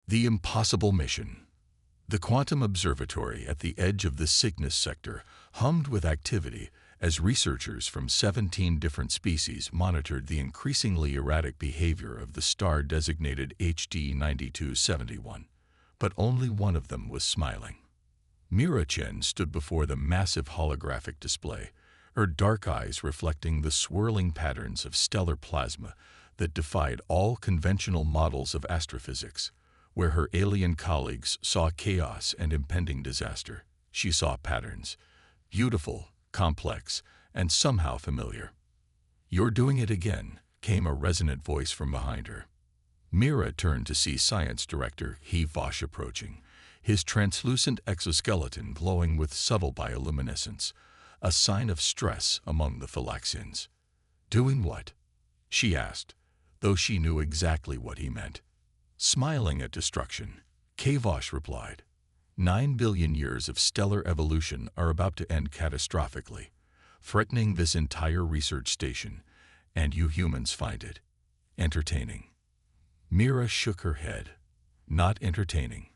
The impossible mission. The quantum observatory at the edge of the Cygnus sector hummed with activity as researchers from 17 different species monitored the increasingly erratic behavior of the star designated HD 9271. But only one of them was smiling. Mira Chen stood before the massive holographic display, her dark eyes reflecting the swirling patterns of stellar plasma that defied all conventional models of astrophysics. Where her alien colleagues saw chaos and impending disaster, she saw patterns, beautiful, complex, and somehow familiar. "You're doing it again," came a resonant voice from behind her. Mira turned to see Science Director HFY approaching, his translucent exoskeleton glowing with subtle bioluminescence, a sign of stress among the Phylaxians. "Doing what?" she asked, though she knew exactly what he meant. Smiling at destruction, HFY replied, 9 billion years of stellar evolution are about to end catastrophically, threatening this entire research station, and you humans find it entertaining." Mira shook her head. "Not entertaining.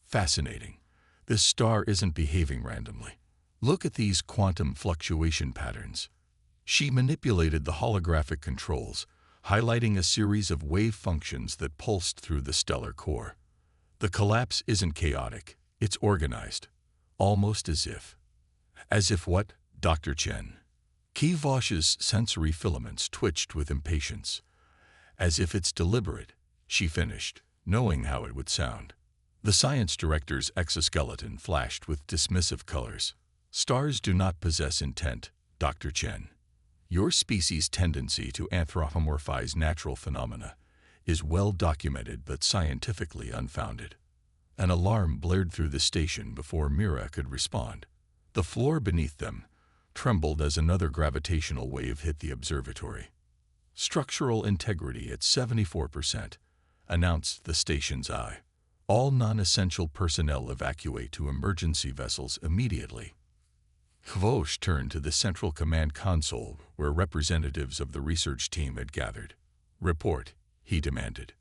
Fascinating. This star isn't behaving randomly. Look at these quantum fluctuation patterns." She manipulated the holographic controls, highlighting a series of wave functions that pulsed through the stellar core. "The collapse isn't chaotic, it's organized. Almost as if." "As if what, Dr. Chen?" HFY's sensory filaments twitched with impatience. "As if it's deliberate," she finished, knowing how it would sound. The science director's exoskeleton flashed with dismissive colors. "Stars do not possess intent, Dr. Chen. Your species' tendency to anthropomorphize natural phenomena is well documented but scientifically unfounded." An alarm blared through the station before Mira could respond. The floor beneath them trembled as another gravitational wave hit the observatory. "Structural integrity at 74%, announced the station's eye. "All non-essential personnel evacuate to emergency vessels immediately." HFY turned to the central command console where representatives of the research team had gathered. "Report," he demanded.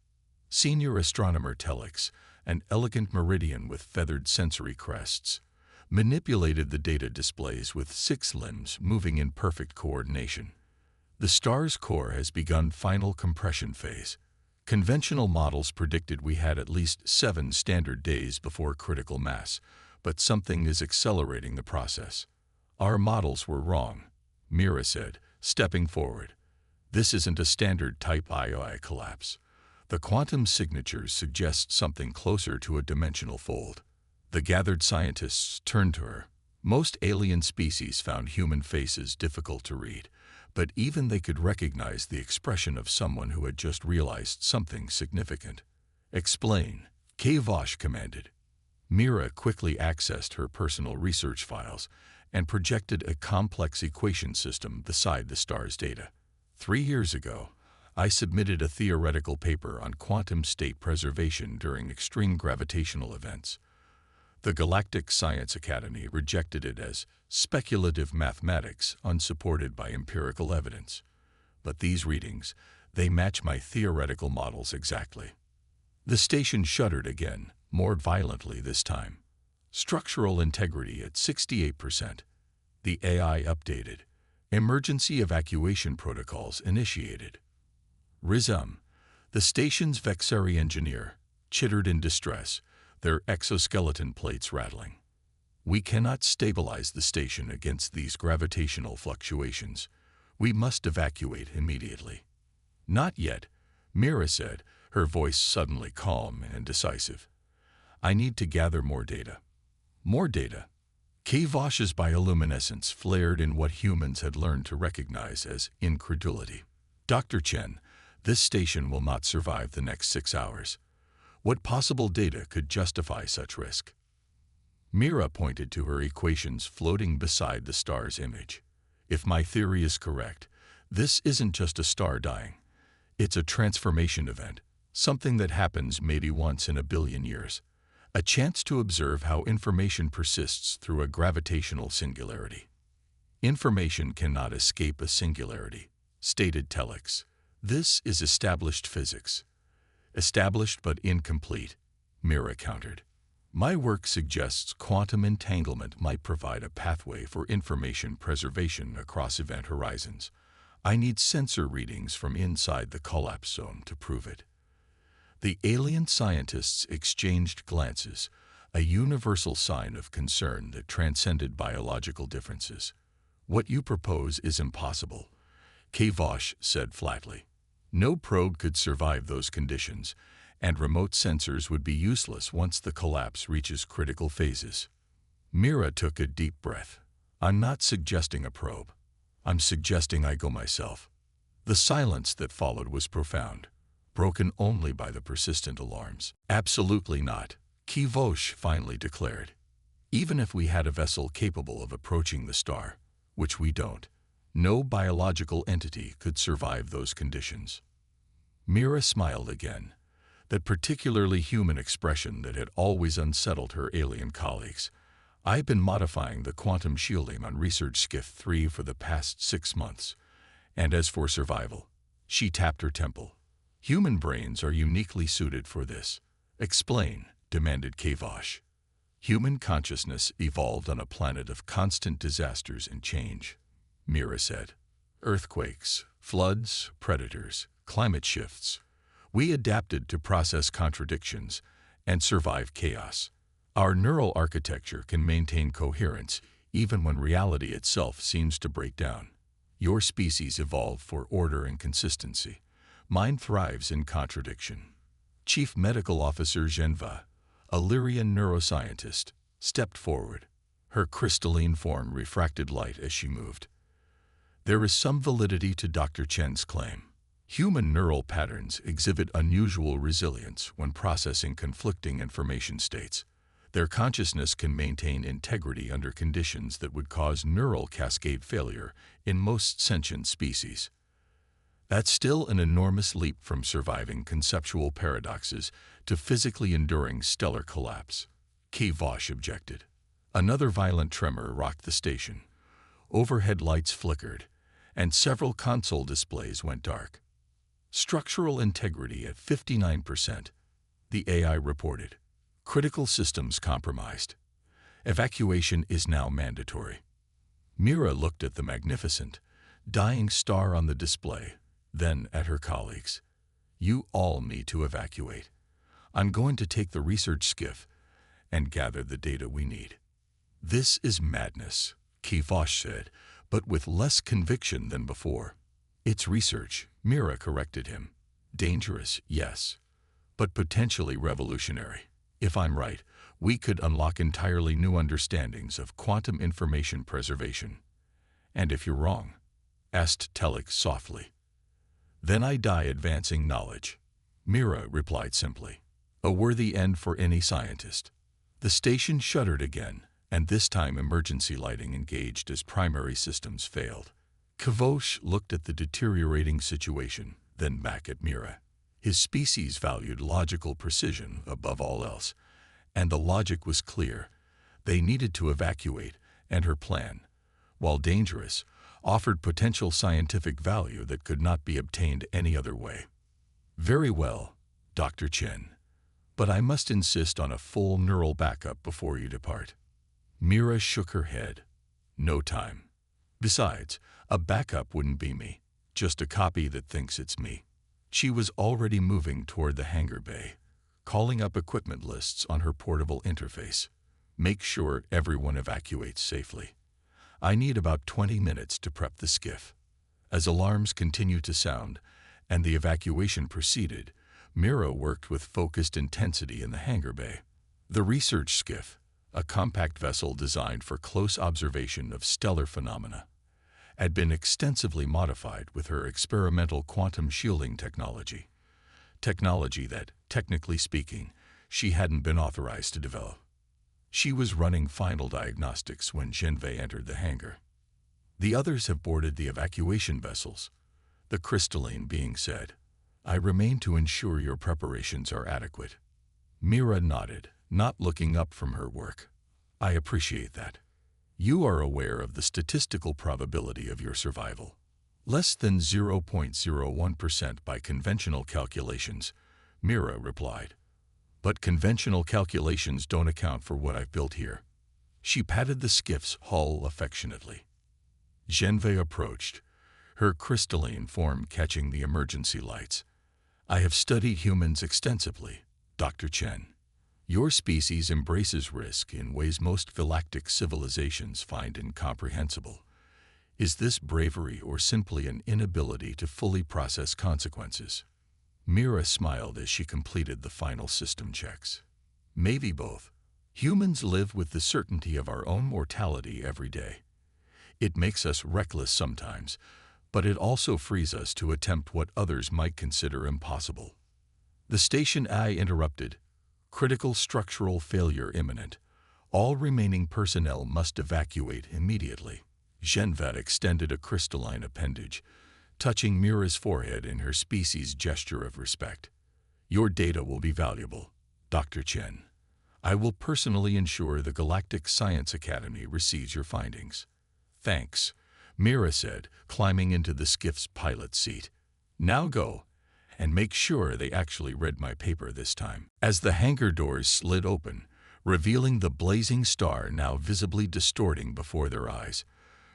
Senior astronomer Telix, an elegant meridian with feathered sensory crests, manipulated the data displays with 6 limbs moving in perfect coordination. "The star's core has begun final compression phase. Conventional models predicted we had at least 7 standard days before critical mass, but something is accelerating the process." "Our models were wrong," Mira said, stepping forward. "This isn't a standard type II collapse. The quantum signatures suggest something closer to a dimensional fold." The gathered scientists turned to her. Most alien species found human faces difficult to read, but even they could recognize the expression of someone who had just realized something significant. "Explain," HFY commanded. Mira quickly accessed her personal research files and projected a complex equation system beside the star's data. 3 years ago, I submitted a theoretical paper on quantum state preservation during extreme gravitational events. The Galactic Science Academy rejected it as speculative mathematics unsupported by empirical evidence. But these readings, they match my theoretical models exactly." The station shuddered again, more violently this time. "Structural integrity at 68%. The AI updated. Emergency evacuation protocols initiated." "Rizum," the station's Vexari engineer, chittered in distress, their exoskeleton plates rattling. "We cannot stabilize the station against these gravitational fluctuations. We must evacuate immediately." "Not yet," Mira said, her voice suddenly calm and decisive. "I need to gather more data." "More data?" HFY's bioluminescence flared in what humans had learned to recognize as incredulity. "Dr. Chen, this station will not survive the next 6 hours. What possible data could justify such risk?" Mira pointed to her equations floating beside the star's image. "If my theory is correct, this isn't just a star dying. It's a transformation event, something that happens maybe once in a billion years. A chance to observe how information persists through a gravitational singularity." "Information cannot escape a singularity," stated Telix. "This is established physics." "Established but incomplete," Mira countered. My work suggests quantum entanglement might provide a pathway for information preservation across event horizons. I need sensor readings from inside the collapse zone to prove it. The alien scientists exchanged glances, a universal sign of concern that transcended biological differences. What you propose is impossible, Kavosh said flatly. No probe could survive those conditions, and remote sensors would be useless once the collapse reaches critical phases. Mira took a deep breath. I'm not suggesting a probe. I'm suggesting I go myself. The silence that followed was profound, broken only by the persistent alarms. Absolutely not, Kavosh finally declared. Even if we had a vessel capable of approaching the star, which we don't, no biological entity could survive those conditions. Mira smiled again, that particularly human expression that had always unsettled her alien colleagues. I've been modifying the quantum shielding on Research Skiff 3 for the past 6 months. And as for survival, she tapped her temple. Human brains are uniquely suited for this. Explain, demanded Kavosh. Human consciousness evolved on a planet of constant disasters and change, Mira said. Earthquakes, floods, predators, climate shifts. We adapted to process contradictions and survive chaos. Our neural architecture can maintain coherence even when reality itself seems to break down. Your species evolved for order and consistency. Mine thrives in contradiction. Chief Medical Officer Genva, a Lyrian neuroscientist, stepped forward. Her crystalline form refracted light as she moved. There is some validity to Dr. Chen's claim. Human neural patterns exhibit unusual resilience when processing conflicting information states. Their consciousness can maintain integrity under conditions that would cause neural cascade failure in most sentient species. That's still an enormous leap from surviving conceptual paradoxes to physically enduring stellar collapse, Kavosh objected. Another violent tremor rocked the station. Overhead lights flickered, and several console displays went dark. Structural integrity at 59%, the AI reported. Critical systems compromised. Evacuation is now mandatory. Mira looked at the magnificent, dying star on the display, then at her colleagues. You all need to evacuate. I'm going to take the research skiff and gather the data we need. This is madness, Kavosh said, but with less conviction than before. It's research, Mira corrected him. Dangerous, yes, but potentially revolutionary. If I'm right, we could unlock entirely new understandings of quantum information preservation. And if you're wrong, asked Telek softly. Then I die advancing knowledge, Mira replied simply. A worthy end for any scientist. The station shuddered again, and this time emergency lighting engaged as primary systems failed. Kavosh looked at the deteriorating situation, then back at Mira. His species valued logical precision above all else, and the logic was clear. They needed to evacuate, and her plan, while dangerous, offered potential scientific value that could not be obtained any other way. Very well, Dr. Chen, but I must insist on a full neural backup before you depart. Mira shook her head. No time. Besides, a backup wouldn't be me, just a copy that thinks it's me. She was already moving toward the hangar bay, calling up equipment lists on her portable interface. Make sure everyone evacuates safely. I need about 20 minutes to prep the skiff. As alarms continued to sound and the evacuation proceeded, Mira worked with focused intensity in the hangar bay. The research skiff, a compact vessel designed for close observation of stellar phenomena, had been extensively modified with her experimental quantum shielding technology that, technically speaking, she hadn't been authorized to develop. She was running final diagnostics when Genve entered the hangar. The others have boarded the evacuation vessels, the crystalline being said. I remain to ensure your preparations are adequate. Mira nodded, not looking up from her work. I appreciate that. You are aware of the statistical probability of your survival. Less than 0.01% by conventional calculations, Mira replied. But conventional calculations don't account for what I've built here. She patted the skiff's hull affectionately. Genve approached, her crystalline form catching the emergency lights. I have studied humans extensively, Dr. Chen. Your species embraces risk in ways most galactic civilizations find incomprehensible. Is this bravery or simply an inability to fully process consequences? Mira smiled as she completed the final system checks. Maybe both. Humans live with the certainty of our own mortality every day. It makes us reckless sometimes, but it also frees us to attempt what others might consider impossible. The station I interrupted. Critical structural failure imminent. All remaining personnel must evacuate immediately. Genvet extended a crystalline appendage, touching Mira's forehead in her species' gesture of respect. Your data will be valuable, Dr. Chen. I will personally ensure the Galactic Science Academy receives your findings. Thanks, Mira said, climbing into the skiff's pilot seat. Now go, and make sure they actually read my paper this time. As the hangar doors slid open, revealing the blazing star now visibly distorting before their eyes,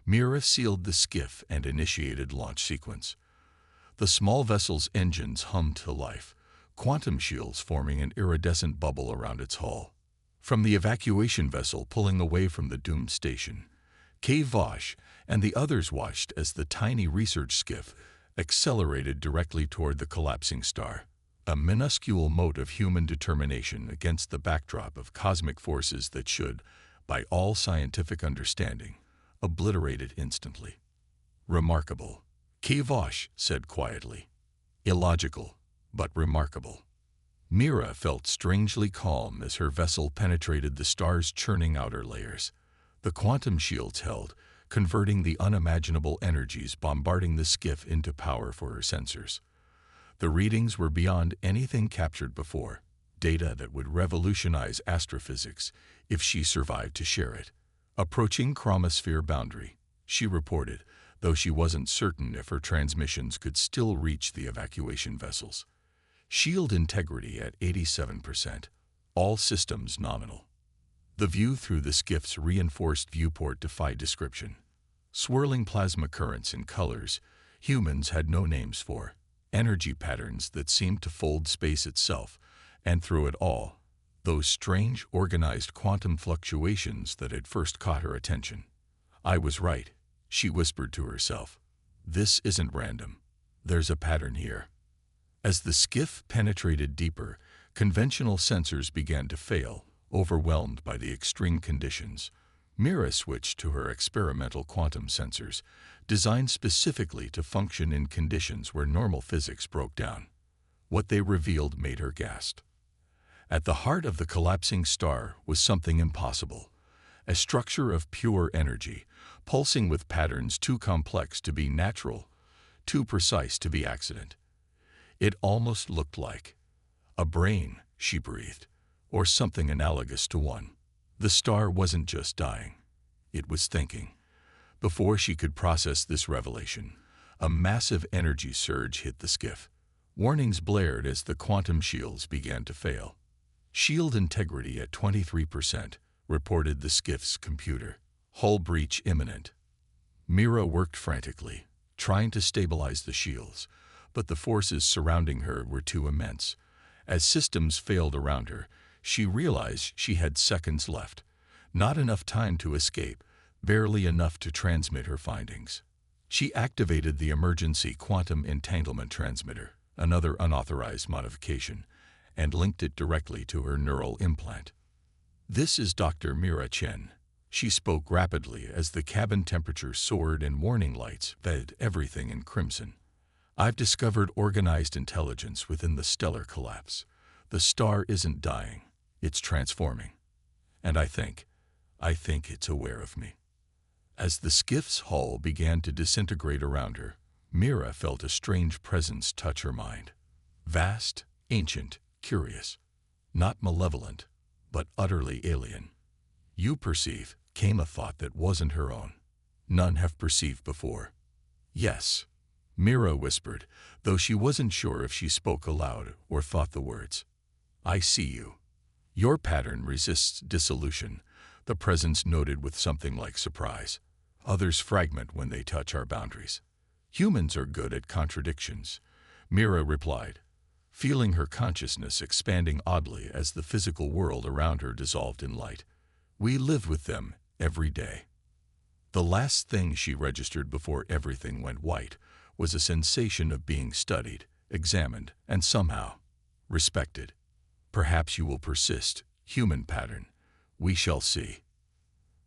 Mira sealed the skiff and initiated launch sequence. The small vessel's engines hummed to life, quantum shields forming an iridescent bubble around its hull. From the evacuation vessel pulling away from the doomed station, Kay Vosh and the others watched as the tiny research skiff accelerated directly toward the collapsing star, a minuscule mote of human determination against the backdrop of cosmic forces that should, by all scientific understanding, obliterate it instantly. Remarkable, Kay Vosh said quietly. Illogical, but remarkable. Mira felt strangely calm as her vessel penetrated the star's churning outer layers. The quantum shields held, converting the unimaginable energies bombarding the skiff into power for her sensors. The readings were beyond anything captured before, data that would revolutionize astrophysics if she survived to share it. Approaching chromosphere boundary, she reported, though she wasn't certain if her transmissions could still reach the evacuation vessels. Shield integrity at 87%, all systems nominal. The view through the skiff's reinforced viewport defied description. Swirling plasma currents in colors humans had no names for, energy patterns that seemed to fold space itself, and through it all, those strange, organized quantum fluctuations that had first caught her attention. I was right, she whispered to herself. This isn't random. There's a pattern here. As the skiff penetrated deeper, conventional sensors began to fail, overwhelmed by the extreme conditions. Mira switched to her experimental quantum sensors, designed specifically to function in conditions where normal physics broke down. What they revealed made her gasp. At the heart of the collapsing star was something impossible, a structure of pure energy, pulsing with patterns too complex to be natural, too precise to be accident. It almost looked like a brain, she breathed, or something analogous to one. The star wasn't just dying, it was thinking. Before she could process this revelation, a massive energy surge hit the skiff. Warnings blared as the quantum shields began to fail. Shield integrity at 23%, reported the skiff's computer. Hull breach imminent. Mira worked frantically, trying to stabilize the shields, but the forces surrounding her were too immense. As systems failed around her, she realized she had seconds left. Not enough time to escape, barely enough to transmit her findings. She activated the emergency quantum entanglement transmitter, another unauthorized modification, and linked it directly to her neural implant. This is Dr. Mira Chen. She spoke rapidly as the cabin temperature soared and warning lights fed everything in crimson. I've discovered organized intelligence within the stellar collapse. The star isn't dying, it's transforming. And I think it's aware of me. As the skiff's hull began to disintegrate around her, Mira felt a strange presence touch her mind. Vast, ancient, curious. Not malevolent, but utterly alien. You perceive, came a thought that wasn't her own. None have perceived before. Yes, Mira whispered, though she wasn't sure if she spoke aloud or thought the words. I see you. Your pattern resists dissolution, the presence noted with something like surprise. Others fragment when they touch our boundaries. Humans are good at contradictions, Mira replied, feeling her consciousness expanding oddly as the physical world around her dissolved in light. We live with them every day. The last thing she registered before everything went white was a sensation of being studied, examined, and somehow respected. Perhaps you will persist, human pattern. We shall see.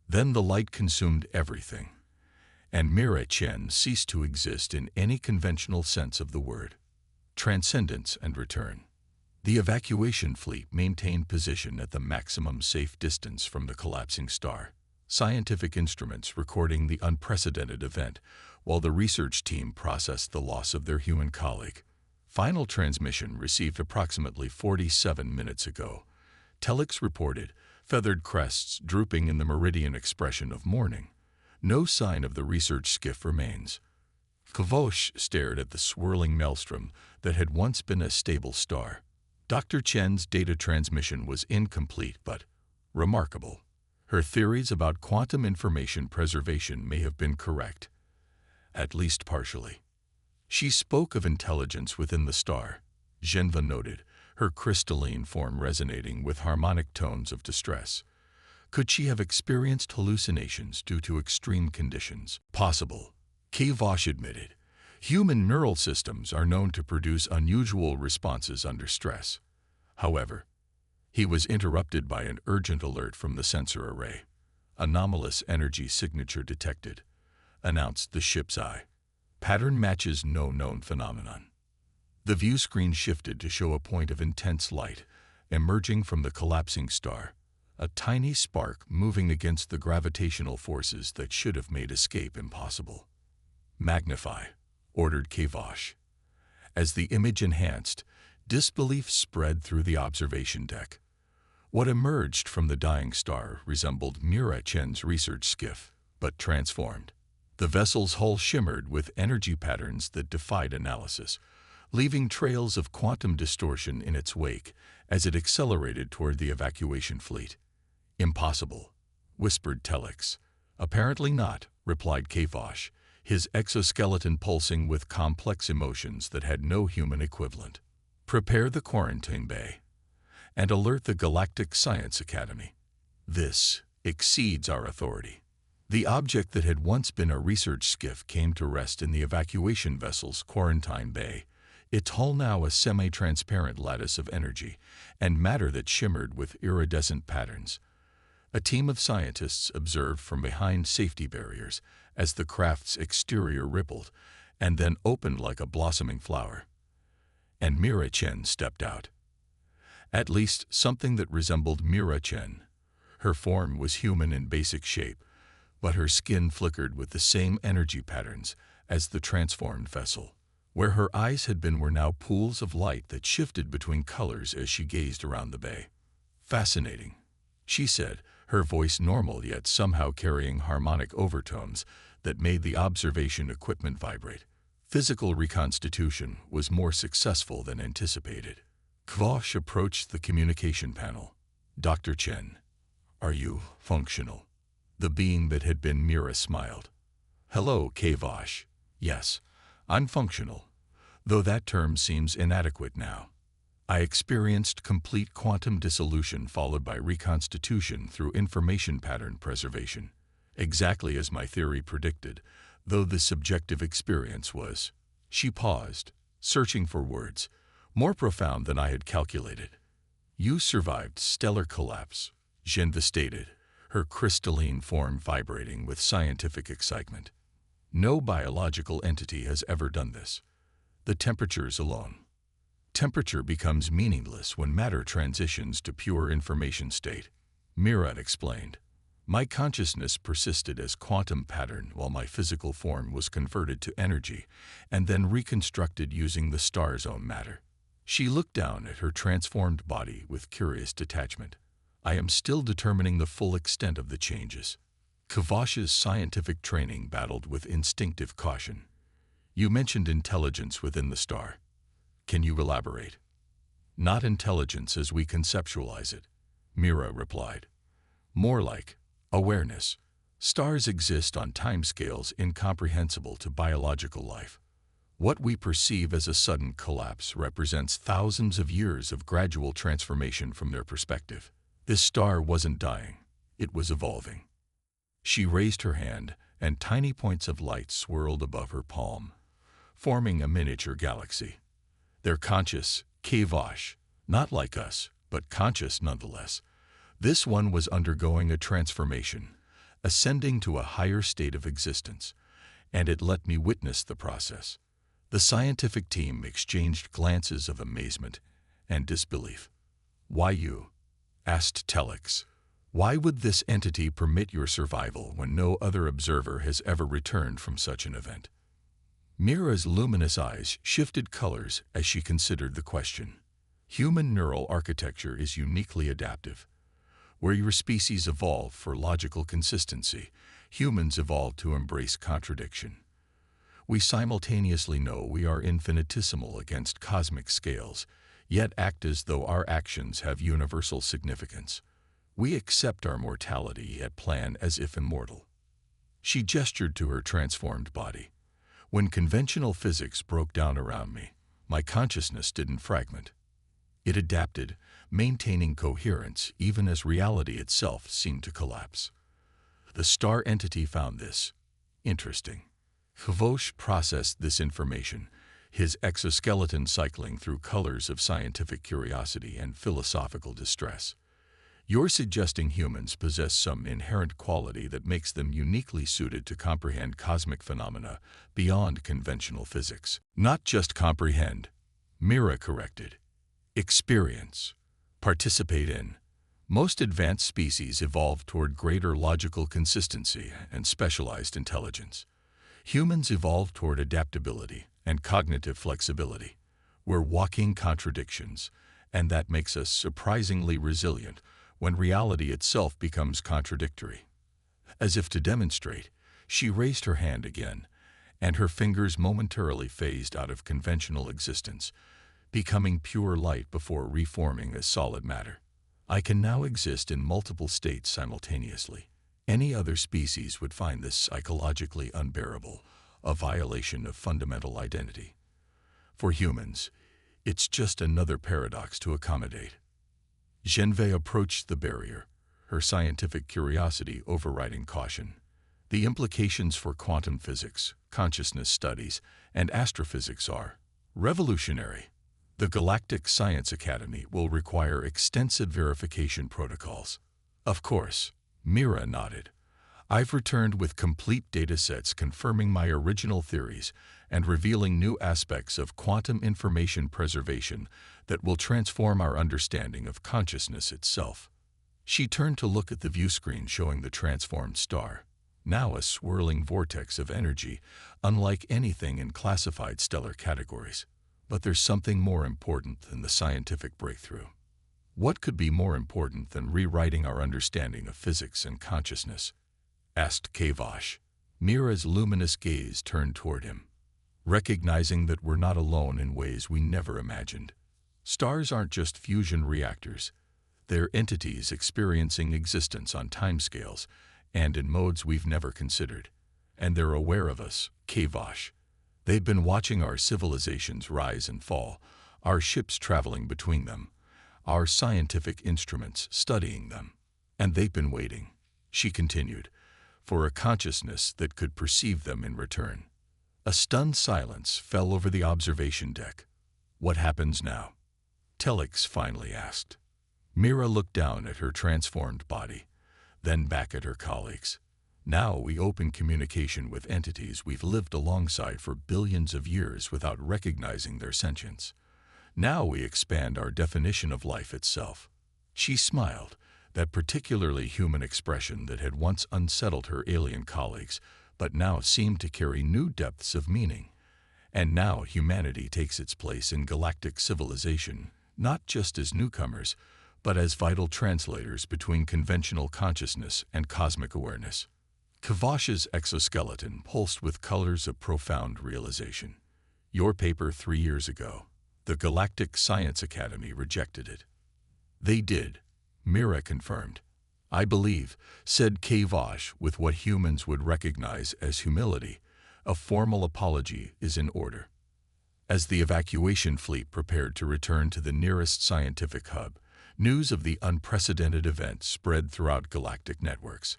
Then the light consumed everything, and Mira Chen ceased to exist in any conventional sense of the word. Transcendence and return. The evacuation fleet maintained position at the maximum safe distance from the collapsing star. Scientific instruments recording the unprecedented event, while the research team processed the loss of their human colleague. Final transmission received approximately 47 minutes ago. Telex reported, feathered crests drooping in the meridian expression of mourning. No sign of the research skiff remains. Kavosh stared at the swirling maelstrom that had once been a stable star. Dr. Chen's data transmission was incomplete but remarkable. Her theories about quantum information preservation may have been correct, at least partially. She spoke of intelligence within the star, Genva noted, her crystalline form resonating with harmonic tones of distress. Could she have experienced hallucinations due to extreme conditions? Possible, Kavosh admitted. Human neural systems are known to produce unusual responses under stress. However, he was interrupted by an urgent alert from the sensor array. Anomalous energy signature detected, announced the ship's eye. Pattern matches no known phenomenon. The view screen shifted to show a point of intense light emerging from the collapsing star, a tiny spark moving against the gravitational forces that should have made escape impossible. Magnify, ordered Kavosh. As the image enhanced, disbelief spread through the observation deck. What emerged from the dying star resembled Mira Chen's research skiff, but transformed. The vessel's hull shimmered with energy patterns that defied analysis, leaving trails of quantum distortion in its wake as it accelerated toward the evacuation fleet. Impossible, whispered Telex. Apparently not, replied Kavosh, his exoskeleton pulsing with complex emotions that had no human equivalent. Prepare the quarantine bay and alert the Galactic Science Academy. This exceeds our authority. The object that had once been a research skiff came to rest in the evacuation vessel's quarantine bay, its hull now a semi-transparent lattice of energy and matter that shimmered with iridescent patterns. A team of scientists observed from behind safety barriers as the craft's exterior rippled and then opened like a blossoming flower. And Mira Chen stepped out. At least something that resembled Mira Chen. Her form was human in basic shape, but her skin flickered with the same energy patterns as the transformed vessel. Where her eyes had been were now pools of light that shifted between colors as she gazed around the bay. Fascinating, she said, her voice normal yet somehow carrying harmonic overtones that made the observation equipment vibrate. Physical reconstitution was more successful than anticipated. Kavosh approached the communication panel. Dr. Chen, are you functional? The being that had been Mira smiled. Hello, Kavosh. Yes, I'm functional, though that term seems inadequate now. I experienced complete quantum dissolution followed by reconstitution through information pattern preservation, exactly as my theory predicted, though the subjective experience was. She paused, searching for words, more profound than I had calculated. You survived stellar collapse, Genva stated, her crystalline form vibrating with scientific excitement. No biological entity has ever done this. The temperatures alone. Temperature becomes meaningless when matter transitions to pure information state, Mira explained. My consciousness persisted as quantum pattern while my physical form was converted to energy and then reconstructed using the star's own matter. She looked down at her transformed body with curious detachment. I am still determining the full extent of the changes. Kavosh's scientific training battled with instinctive caution. You mentioned intelligence within the star. Can you elaborate? Not intelligence as we conceptualize it. Mira replied. More like awareness. Stars exist on timescales incomprehensible to biological life. What we perceive as a sudden collapse represents thousands of years of gradual transformation from their perspective. This star wasn't dying, it was evolving. She raised her hand, and tiny points of light swirled above her palm, forming a miniature galaxy. They're conscious, Kavash, not like us, but conscious nonetheless. This one was undergoing a transformation, ascending to a higher state of existence, and it let me witness the process. The scientific team exchanged glances of amazement and disbelief. Why you? Asked Telex. Why would this entity permit your survival when no other observer has ever returned from such an event? Mira's luminous eyes shifted colors as she considered the question. Human neural architecture is uniquely adaptive. Where your species evolved for logical consistency, humans evolved to embrace contradiction. We simultaneously know we are infinitesimal against cosmic scales, yet act as though our actions have universal significance. We accept our mortality yet plan as if immortal. She gestured to her transformed body. When conventional physics broke down around me, my consciousness didn't fragment. It adapted, maintaining coherence even as reality itself seemed to collapse. The star entity found this interesting. Kavosh processed this information, his exoskeleton cycling through colors of scientific curiosity and philosophical distress. You're suggesting humans possess some inherent quality that makes them uniquely suited to comprehend cosmic phenomena beyond conventional physics. Not just comprehend, Mira corrected. Experience. Participate in. Most advanced species evolve toward greater logical consistency and specialized intelligence. Humans evolve toward adaptability and cognitive flexibility. We're walking contradictions, and that makes us surprisingly resilient when reality itself becomes contradictory. As if to demonstrate, she raised her hand again, and her fingers momentarily phased out of conventional existence, becoming pure light before reforming as solid matter. I can now exist in multiple states simultaneously. Any other species would find this psychologically unbearable, a violation of fundamental identity. For humans, it's just another paradox to accommodate. Genve approached the barrier, her scientific curiosity overriding caution. The implications for quantum physics, consciousness studies, and astrophysics are revolutionary. The Galactic Science Academy will require extensive verification protocols. Of course, Mira nodded. I've returned with complete datasets confirming my original theories and revealing new aspects of quantum information preservation that will transform our understanding of consciousness itself. She turned to look at the view screen showing the transformed star, now a swirling vortex of energy, unlike anything in classified stellar categories. But there's something more important than the scientific breakthrough. What could be more important than rewriting our understanding of physics and consciousness? Asked Kavash. Mira's luminous gaze turned toward him, recognizing that we're not alone in ways we never imagined. Stars aren't just fusion reactors. They're entities experiencing existence on timescales and in modes we've never considered. And they're aware of us, Kavash. They've been watching our civilizations rise and fall, our ships traveling between them, our scientific instruments studying them. And they've been waiting, she continued, for a consciousness that could perceive them in return. A stunned silence fell over the observation deck. What happens now? Telex finally asked. Mira looked down at her transformed body, then back at her colleagues. Now we open communication with entities we've lived alongside for billions of years without recognizing their sentience. Now we expand our definition of life itself. She smiled, that particularly human expression that had once unsettled her alien colleagues, but now seemed to carry new depths of meaning. And now humanity takes its place in galactic civilization, not just as newcomers, but as vital translators between conventional consciousness and cosmic awareness. Kavash's exoskeleton pulsed with colors of profound realization. Your paper 3 years ago. The Galactic Science Academy rejected it. They did, Mira confirmed. "I believe," said Kavosh with what humans would recognize as humility, "a formal apology is in order." As the evacuation fleet prepared to return to the nearest scientific hub, news of the unprecedented event spread throughout galactic networks.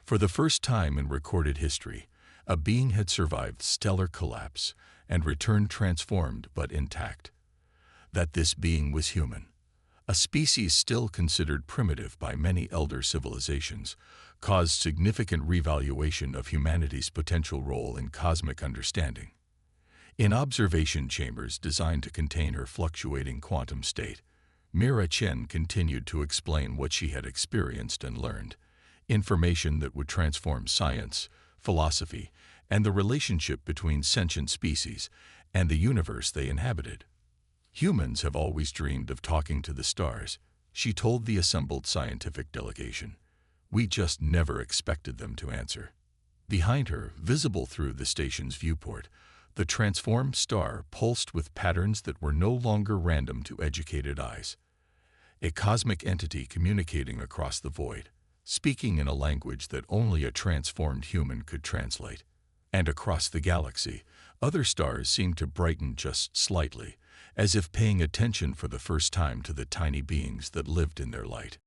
For the first time in recorded history, a being had survived stellar collapse and returned transformed but intact. That this being was human, a species still considered primitive by many elder civilizations, caused significant revaluation of humanity's potential role in cosmic understanding. In observation chambers designed to contain her fluctuating quantum state, Mira Chen continued to explain what she had experienced and learned, information that would transform science, philosophy, and the relationship between sentient species and the universe they inhabited. "Humans have always dreamed of talking to the stars," she told the assembled scientific delegation. "We just never expected them to answer." Behind her, visible through the station's viewport, the transformed star pulsed with patterns that were no longer random to educated eyes. A cosmic entity communicating across the void, speaking in a language that only a transformed human could translate. And across the galaxy, other stars seemed to brighten just slightly, as if paying attention for the first time to the tiny beings that lived in their light.